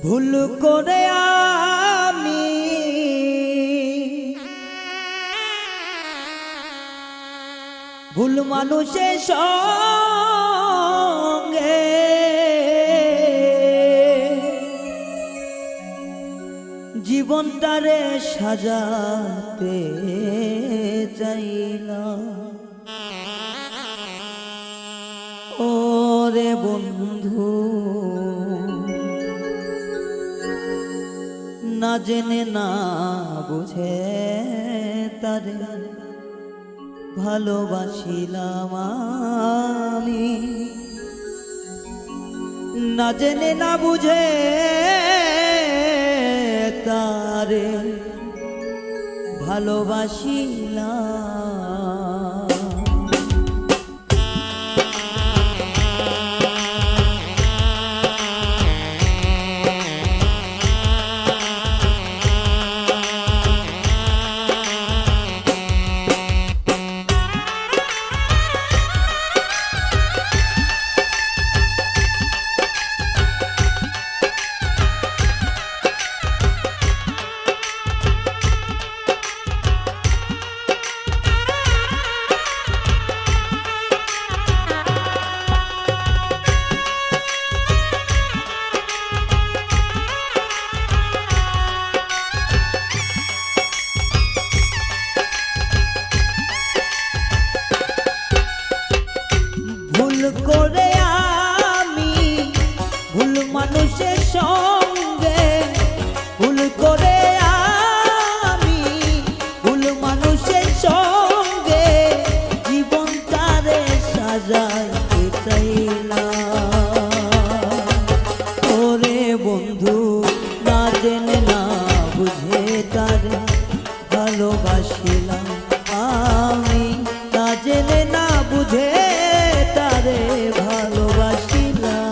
ভুল করে আমি ভুল মানুষের সঙ্গে জীবনটারে সাজাতে চাইলাম। ওরে বন্ধু, না জেনে না বুঝে তারে ভালোবাসিলাম আমি, না জেনে না বুঝে তারে ভালোবাসিলাম। ভুল করে আমি ভুল মানুষের সঙ্গে, ভুল করে আমি ভুল মানুষের সঙ্গে জীবনটারে সাজাইতে চাইলাম। ওরে বন্ধু, না জেনে না বুঝে তারে ভালোবাসিলাম আমি, না জেনে না বুঝে তারে ভালোবাসিলাম।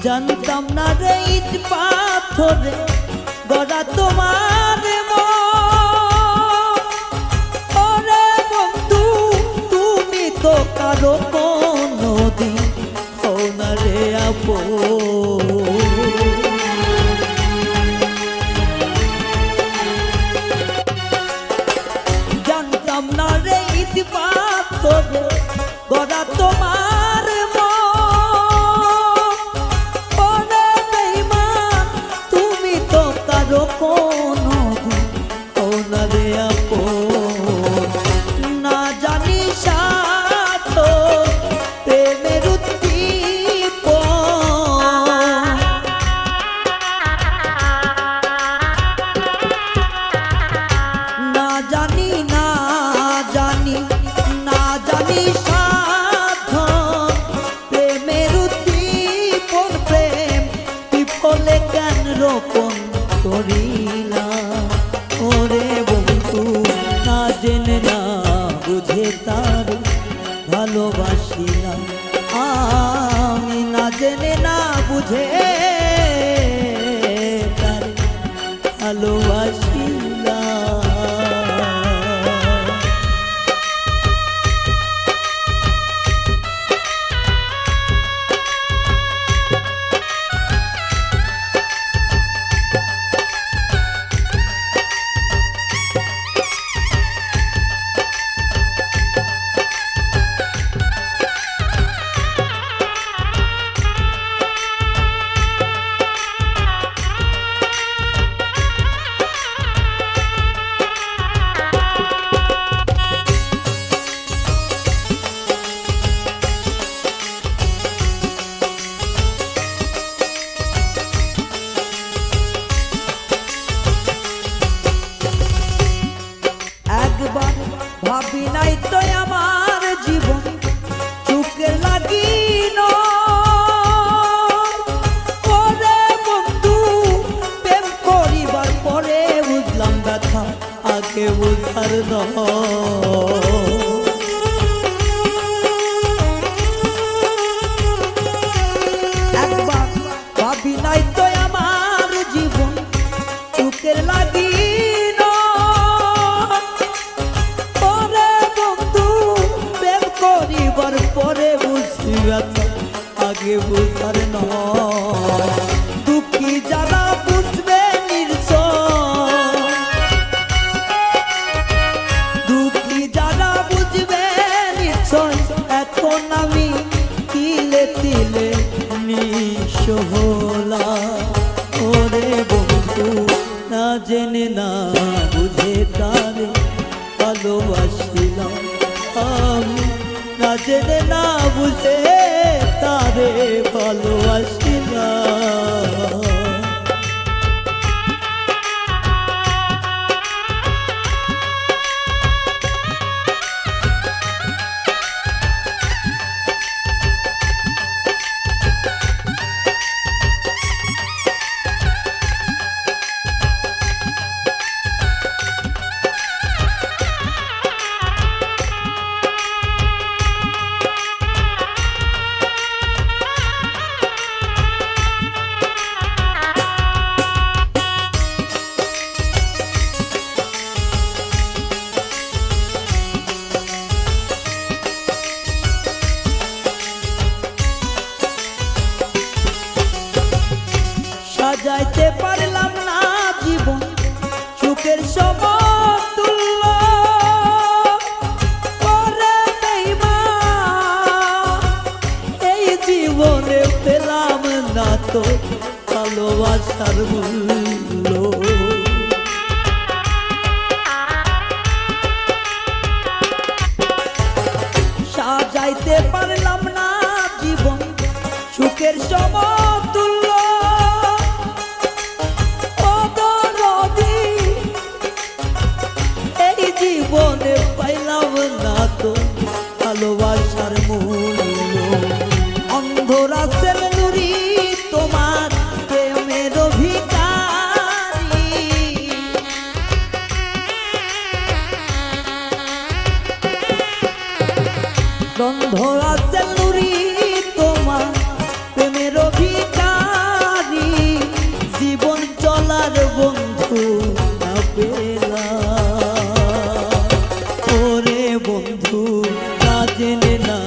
জানতাম না রে ইট পাথরে গড়া তোমার মন। ওরে বন্ধু, তুমি তো কারো কোনোদিন হও না রে আপন। জানতাম না রে ইট পাথরে গড়া তোমার মন। না জানি সাথ প্রেমের উদ্দীপন, না জানি না জানি না জানি সাধ প্রেমের উদ্দীপন। প্রেম বিফলে জ্ঞান রোপণ করিলাম। ওরে বন্ধু, না জেনে না বুঝে তার ভালোবাসিলাম আমি, না জেনে না বুঝে তার ভালোবাসিলাম। আর একবার ভাবি নাই তো আমার জীবন সুখের লাগি পরে বন্ধু প্রেম করিবার পরে বুঝি ব্যথা আগে বুঝার নয় দুঃখী যারা বুঝবে দুঃখী যারা বুঝবে নিশ্চয় এখন আমি তিলে তিলে নিঃস্ব হলাম ওরে বন্ধু না জেনে না বুঝে তারে ভালোবাসিলাম আমি না জেনে না বুঝে তারে ভালোবাসিলাম সাজাইতে পারলাম না জীবন সুখের সমতুল্য পরে বেঈমান এই জীবনে পেলাম না তো ভালোবাসার মূল্য সাজাইতে পারলাম না জীবন সুখের সমতুল্য জীবনে পাইলাম না তো ভালোবাসার মূল্য অন্ধরাসের নুরি তোমার প্রেমের ভিখারি অন্ধরাসের নুরি তোমার প্রেমের ভিখারি জীবন চলার বন্ধু না বন্ধু না জেনে না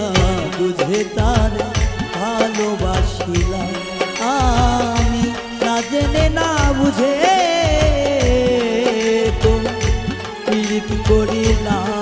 বুঝে তার ভালোবাসিলাম আমি না জেনে না বুঝে তো পীড়িত করিলাম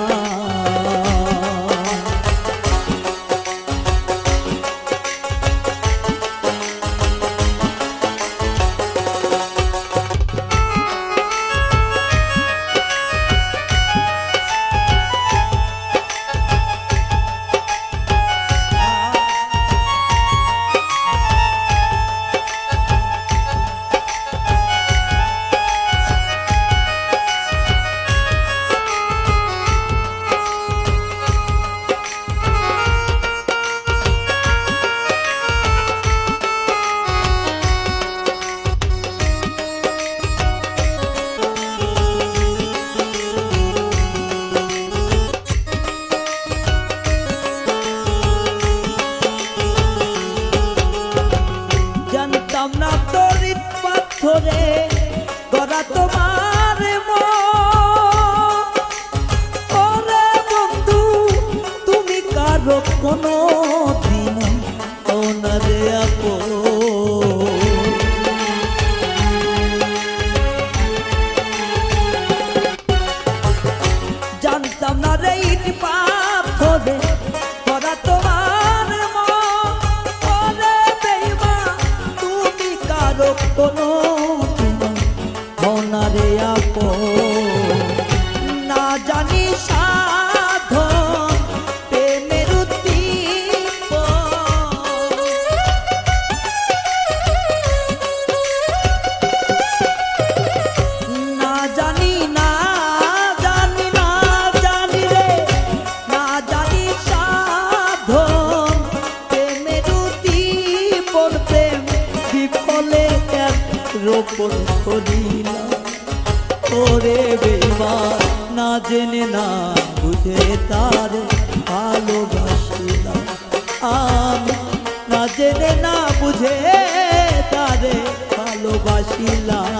না তরিত পাথরে গড়া তোমার ওরে বন্ধু তুমি কারো কোনো দিন ওনারে আপো জানতাম না রে ইট পাথরে গড়া তোমার কোনো মনারে আপো না জানি সাধন প্রেমের না জানি না জানি না জানি রে না জানি সাধন প্রেমের প্রেম বিফলে রোপণ করিলাম ওরে বেঈমান না জেনে না বুঝে তারে ভালোবাসিলাম আমি না জেনে না বুঝে তারে ভালোবাসিলাম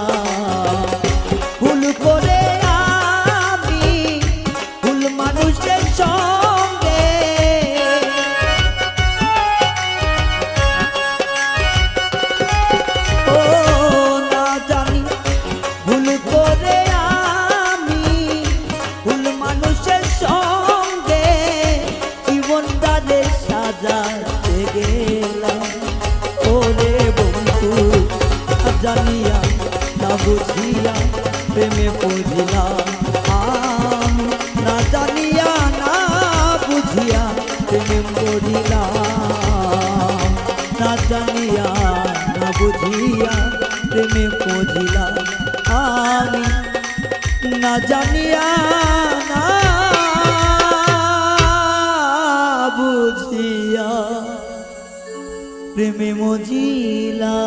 ভুল করে আমি ভুল মানুষের সঙ্গে ও না জানি ভুল করে আমি ভুল মানুষের সঙ্গে জীবনটারে সাজাতে গেলাম ওরে বন্ধু জানিয়া না বুঝিয়া প্রেমে পড়িলাম আমি না জানিয়া না বুঝিয়া প্রেমে পড়িলাম না জানিয়া না বুঝিয়া প্রেমে পড়িলাম আমি না জানিয়া না বুঝিয়া প্রেমে মজিলা